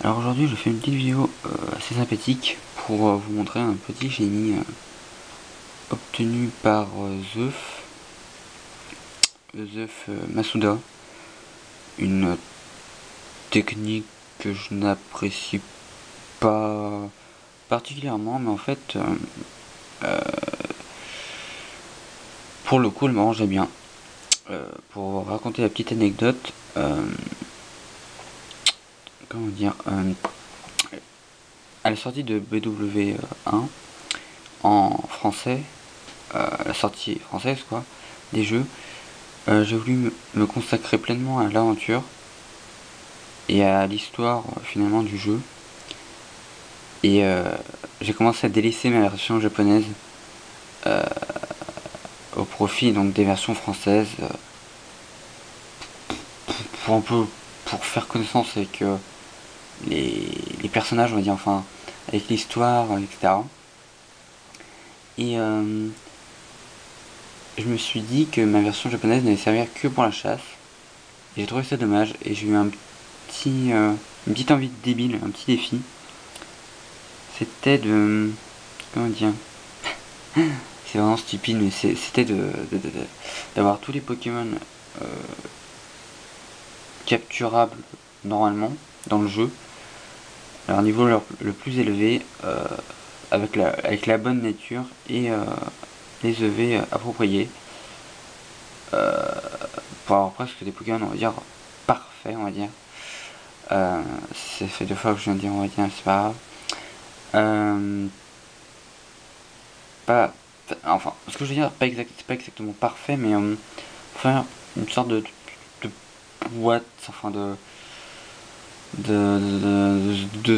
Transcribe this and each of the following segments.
Alors aujourd'hui je fais une petite vidéo assez sympathique pour vous montrer un petit génie obtenu par Zeuf Masuda, une technique que je n'apprécie pas particulièrement, mais en fait pour le coup elle m'arrangeait bien. Pour raconter la petite anecdote, comment dire, à la sortie de BW1 en français, la sortie française quoi, des jeux, j'ai voulu me consacrer pleinement à l'aventure et à l'histoire finalement du jeu. Et j'ai commencé à délaisser ma version japonaise au profit donc des versions françaises pour un peu pour faire connaissance avec les personnages, on va dire, enfin avec l'histoire, etc. Et je me suis dit que ma version japonaise n'allait servir que pour la chasse. Et j'ai trouvé ça dommage et j'ai eu une petite envie débile, un petit défi. C'était de... Comment dire? C'est vraiment stupide, mais c'était d'avoir tous les Pokémon capturables normalement dans le jeu, à un niveau le plus élevé, avec la bonne nature et les EV appropriés, pour avoir presque des Pokémon, on va dire, parfaits, on va dire. Ça fait 2 fois que je viens de dire, on va dire, c'est pas grave. Pas, enfin, ce que je veux dire, c'est pas exactement parfait, mais faire une sorte de boîte, enfin de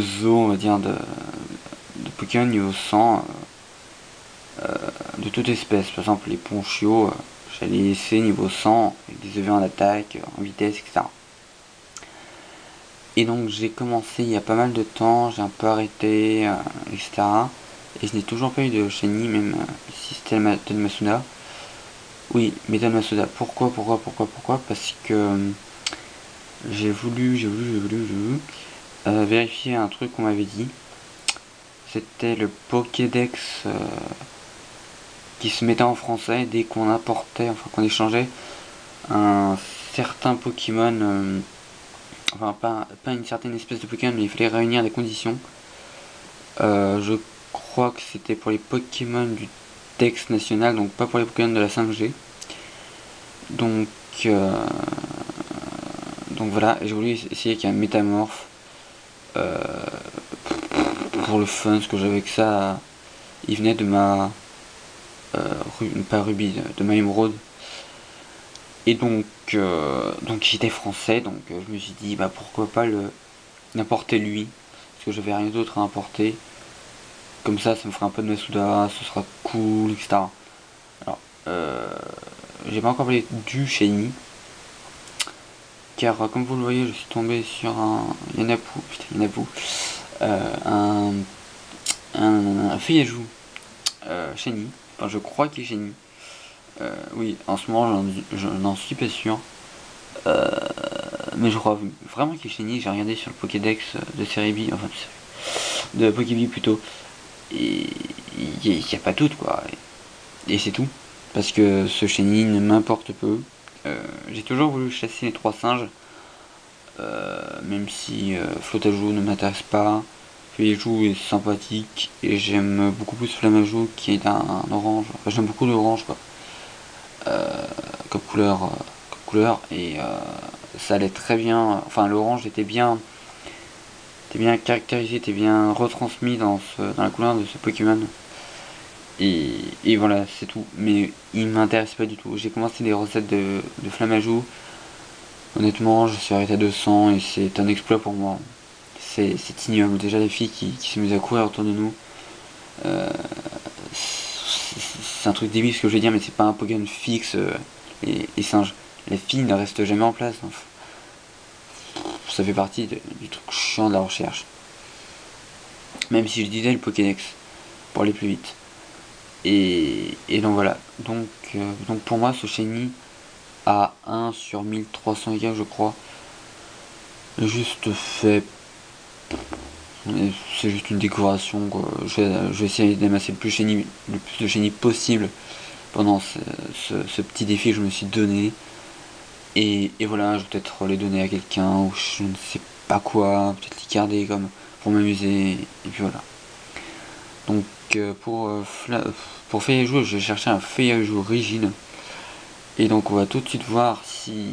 zoo, on va dire, de Pokémon niveau 100, de toute espèce. Par exemple, les Ponchio, j'allais laisser niveau 100, avec des EV en attaque, en vitesse, etc. Et donc j'ai commencé il y a pas mal de temps, j'ai un peu arrêté, etc. Et je n'ai toujours pas eu de shiny, même si c'était de Masuda. Oui, Metal Masuda. Pourquoi? Parce que j'ai voulu vérifier un truc qu'on m'avait dit. C'était le Pokédex qui se mettait en français dès qu'on importait, enfin qu'on échangeait un certain Pokémon, enfin pas une certaine espèce de Pokémon, mais il fallait réunir des conditions. Je crois que c'était pour les Pokémon du Dex national, donc pas pour les Pokémon de la 5G. Donc, donc voilà, j'ai voulu essayer qu'il y ait un métamorphe pour le fun, ce que j'avais que ça. Il venait de ma. Pas Ruby, de ma émeraude. Et donc j'étais français, donc je me suis dit, bah pourquoi pas l'importer lui, parce que j'avais rien d'autre à importer. Comme ça me ferait un peu de Masuda, ce sera cool, etc. Alors, j'ai pas encore parlé du Shiny, car comme vous le voyez, je suis tombé sur un Yanapu, un feuillajou Shiny, enfin je crois qu'il est Shiny. Oui, en ce moment je n'en suis pas sûr, mais je crois vraiment qu'il est Shiny. J'ai regardé sur le Pokédex de série B, enfin de Pokébee plutôt, et il n'y a pas tout quoi, et c'est tout. Parce que ce Shiny ne m'importe peu. J'ai toujours voulu chasser les 3 singes, même si Flotajou ne m'intéresse pas. Feuillajou est sympathique et j'aime beaucoup plus Flamajou qui est un orange. Enfin, j'aime beaucoup l'orange quoi, comme couleur et ça allait très bien. Enfin, l'orange était bien caractérisé, était bien retransmis dans la couleur de ce Pokémon. Et voilà, c'est tout. Mais il m'intéresse pas du tout. J'ai commencé les recettes de Flamajou. Honnêtement, je suis arrêté à 200 et c'est un exploit pour moi. C'est ignoble. Déjà, les filles qui se mettent à courir autour de nous. C'est un truc débile ce que je vais dire, mais c'est pas un Pokémon fixe, les singes. Les filles ne restent jamais en place. Hein. Ça fait partie du truc chiant de la recherche. Même si je disais le Pokédex pour aller plus vite. Et donc voilà. Donc pour moi, ce Shiny à 1 sur 1300 gars, je crois, juste fait C'est juste une décoration, quoi. Je vais essayer d'amasser le plus de chenilles possible pendant ce petit défi que je me suis donné. Et voilà, je vais peut-être les donner à quelqu'un ou je ne sais pas quoi, peut-être les garder comme pour m'amuser. Et puis voilà. Donc pour feuillage joue, je vais chercher un feuillage joue rigide. Et donc on va tout de suite voir si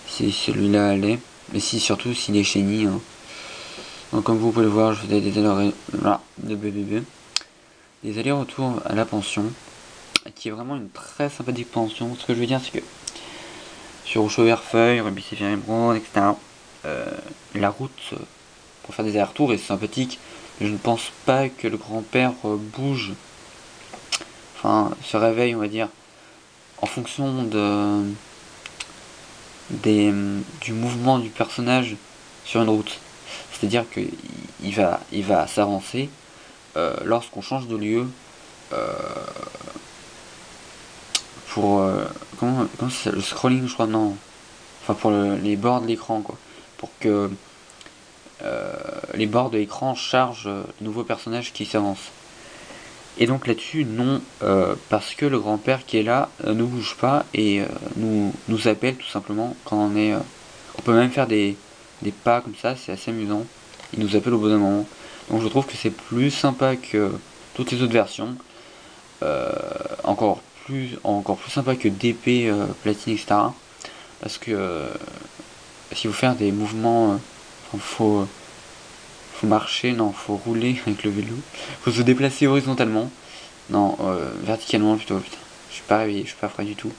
celui-là allait. Mais si surtout s'il est chenille. Hein. Donc comme vous pouvez le voir, je faisais des allers-retours à la pension, qui est vraiment une très sympathique pension. Ce que je veux dire, c'est que sur Rochevert-Feuille, Rugby-Sévère-Émeraude, etc., la route pour faire des allers-retours est sympathique. Mais je ne pense pas que le grand-père bouge, enfin se réveille, on va dire, en fonction du mouvement du personnage sur une route. C'est-à-dire qu'il va s'avancer lorsqu'on change de lieu pour comment c'est le scrolling, je crois, non, enfin pour les bords de l'écran, quoi, pour que les bords de l'écran chargent de nouveaux personnages qui s'avancent. Et donc là-dessus, non, parce que le grand-père qui est là ne bouge pas et nous appelle tout simplement quand on est. On peut même faire des pas comme ça, c'est assez amusant. Il nous appelle au bon moment. Donc je trouve que c'est plus sympa que toutes les autres versions. Encore plus sympa que DP, platine, etc. Parce que si vous faites des mouvements, faut marcher, non, faut rouler avec le vélo. Faut se déplacer horizontalement. Non, verticalement plutôt, putain. Je suis pas réveillé, je suis pas frais du tout.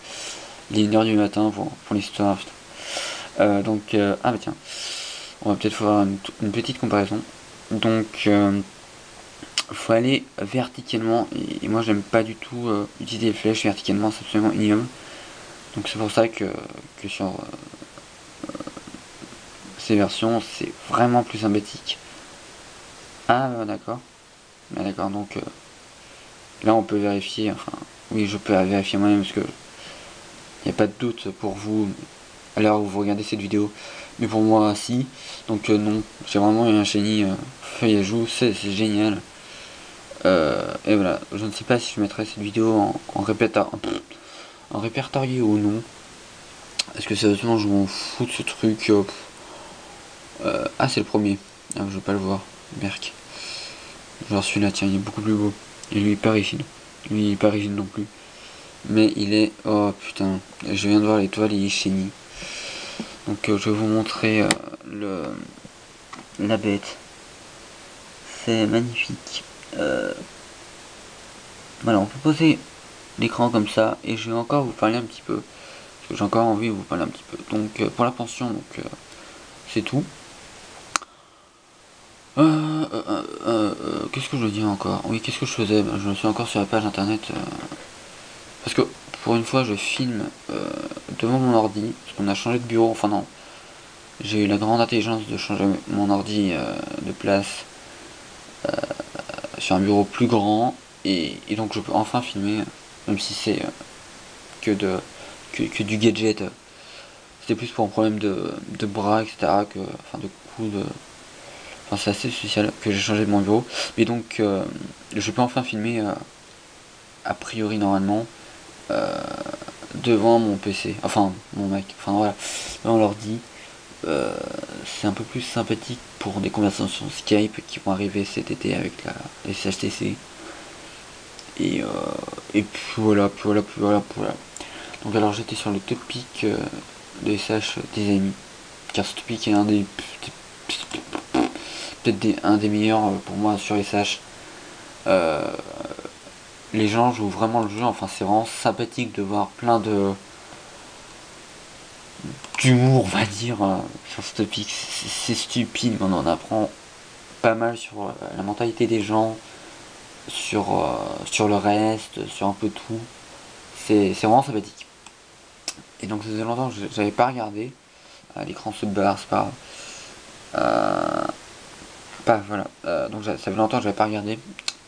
Il est 1h du matin pour l'histoire, putain. Ah bah tiens, on va peut-être faire une petite comparaison. Donc, faut aller verticalement, et moi j'aime pas du tout utiliser les flèches verticalement, c'est absolument ignoble. Donc c'est pour ça que sur ces versions, c'est vraiment plus sympathique. Ah d'accord. Ah, d'accord, donc là on peut vérifier, enfin, oui je peux vérifier moi-même parce que il n'y a pas de doute pour vous à l'heure où vous regardez cette vidéo, mais pour moi si. Donc non, j'ai vraiment un chenille feuille à joue, c'est génial. Et voilà, je ne sais pas si je mettrai cette vidéo en répertorié ou non. Parce que sérieusement je m'en fous de ce truc. Ah c'est le premier. Ah, je veux pas le voir. Merc. Genre celui-là, tiens, il est beaucoup plus beau. Et lui il est pas rigide. Lui il est pas rigide non plus. Mais il est. Oh putain. Je viens de voir l'étoile, il est chenille. Donc je vais vous montrer la bête. C'est magnifique. Voilà, on peut poser l'écran comme ça et je vais encore vous parler un petit peu. Parce que j'ai encore envie de vous parler un petit peu. Donc pour la pension, donc c'est tout. Qu'est-ce que je dis encore? Oui, qu'est-ce que je faisais? Je suis encore sur la page internet. Parce que pour une fois, je filme devant mon ordi. Parce qu'on a changé de bureau. Enfin, non. J'ai eu la grande intelligence de changer mon ordi de place sur un bureau plus grand. Et donc, je peux enfin filmer. Même si c'est que du gadget. C'était plus pour un problème de bras, etc. Enfin, de coude. Enfin, c'est assez spécial que j'ai changé de mon bureau. Mais donc, je peux enfin filmer a priori normalement devant mon PC, enfin mon Mac, enfin voilà, devant l'ordi. C'est un peu plus sympathique pour des conversations Skype qui vont arriver cet été avec les CHTC. Et puis voilà, Donc alors j'étais sur le topic des SH des amis, car ce topic est peut-être un des meilleurs pour moi sur SH. Les gens jouent vraiment le jeu, enfin c'est vraiment sympathique de voir plein d'humour, on va dire, sur ce topic. C'est stupide, mais on en apprend pas mal sur la mentalité des gens, sur le reste, sur un peu tout. C'est vraiment sympathique. Et donc ça faisait longtemps que j'avais pas regardé. L'écran se barre, c'est pas grave. Voilà. Donc ça fait longtemps que j'avais pas regardé.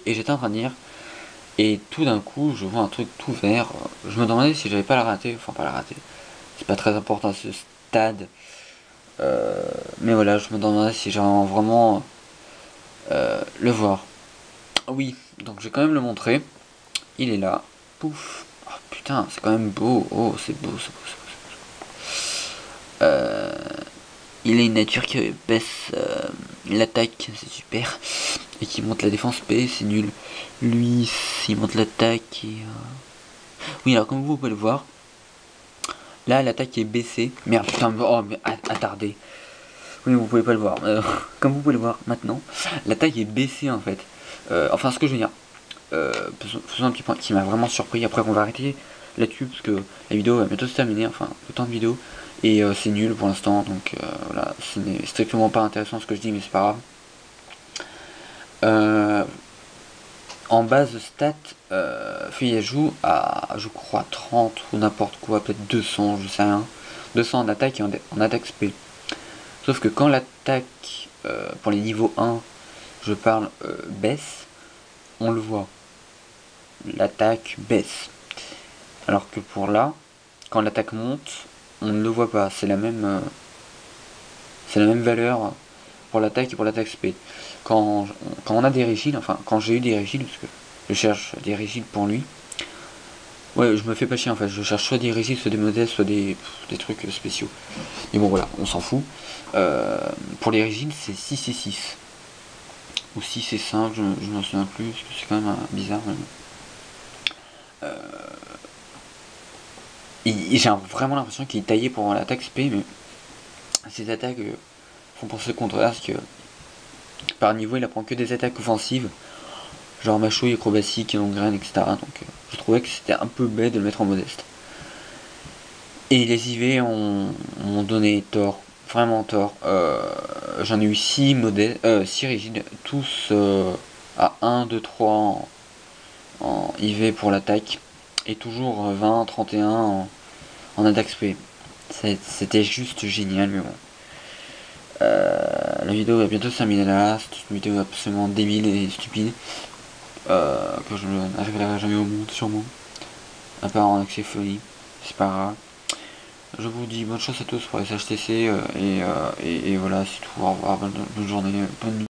Et j'étais en train de dire. Et tout d'un coup, je vois un truc tout vert. Je me demandais si j'avais pas la rater. Enfin, pas la rater. C'est pas très important à ce stade. Mais voilà, je me demanderais si j'aimerais vraiment le voir. Oui, donc je vais quand même le montrer. Il est là. Pouf. Oh, putain, c'est quand même beau. Oh, c'est beau, c'est beau, c'est beau. Il a une nature qui baisse l'attaque, c'est super. Et qui monte la défense P, c'est nul. Lui, il monte l'attaque et... Oui, alors comme vous pouvez le voir, là l'attaque est baissée. Merde, putain, oh, mais attardé. Oui, vous pouvez pas le voir. Comme vous pouvez le voir maintenant, l'attaque est baissée en fait. Enfin, ce que je veux dire, faisons un petit point qui m'a vraiment surpris. Après, on va arrêter là-dessus parce que la vidéo va bientôt se terminer. Enfin, le temps de vidéo. Et c'est nul pour l'instant. Donc voilà, ce n'est strictement pas intéressant ce que je dis, mais c'est pas grave. En base de stats, Feuillet joue à, je crois, 30 ou n'importe quoi, peut-être 200, je sais rien. 200 en attaque et en attaque SP. Sauf que quand l'attaque, pour les niveaux 1, je parle, baisse, on le voit. L'attaque baisse. Alors que pour là, quand l'attaque monte, on ne le voit pas. C'est la même valeur pour l'attaque et pour l'attaque SP. Quand on a des rigides, enfin quand j'ai eu des rigides, parce que je cherche des rigides pour lui, ouais, je me fais pas chier en fait, je cherche soit des rigides, soit des modèles, soit des trucs spéciaux. Mais bon voilà, on s'en fout. Pour les rigides, c'est 6 et 6. Ou 6 et 5, je m'en souviens plus, parce que c'est quand même bizarre. J'ai vraiment l'impression qu'il est taillé pour l'attaque SP, mais ses attaques font penser le contraire, parce que par niveau, il apprend que des attaques offensives, genre machouille, acrobatie, canon-graine, etc. Donc je trouvais que c'était un peu bête de le mettre en modeste. Et les IV ont donné tort, vraiment tort. J'en ai eu 6 rigides, tous à 1, 2, 3 en IV pour l'attaque, et toujours 20, 31 en attaque SP. C'était juste génial, mais bon. La vidéo va bientôt se terminer là, c'est une vidéo absolument débile et stupide, que je n'arriverai jamais au monde, sûrement. À part en accès folie, c'est pas grave. Je vous dis bonne chance à tous pour les HTC, et voilà, c'est tout, au revoir, bonne journée, bonne nuit.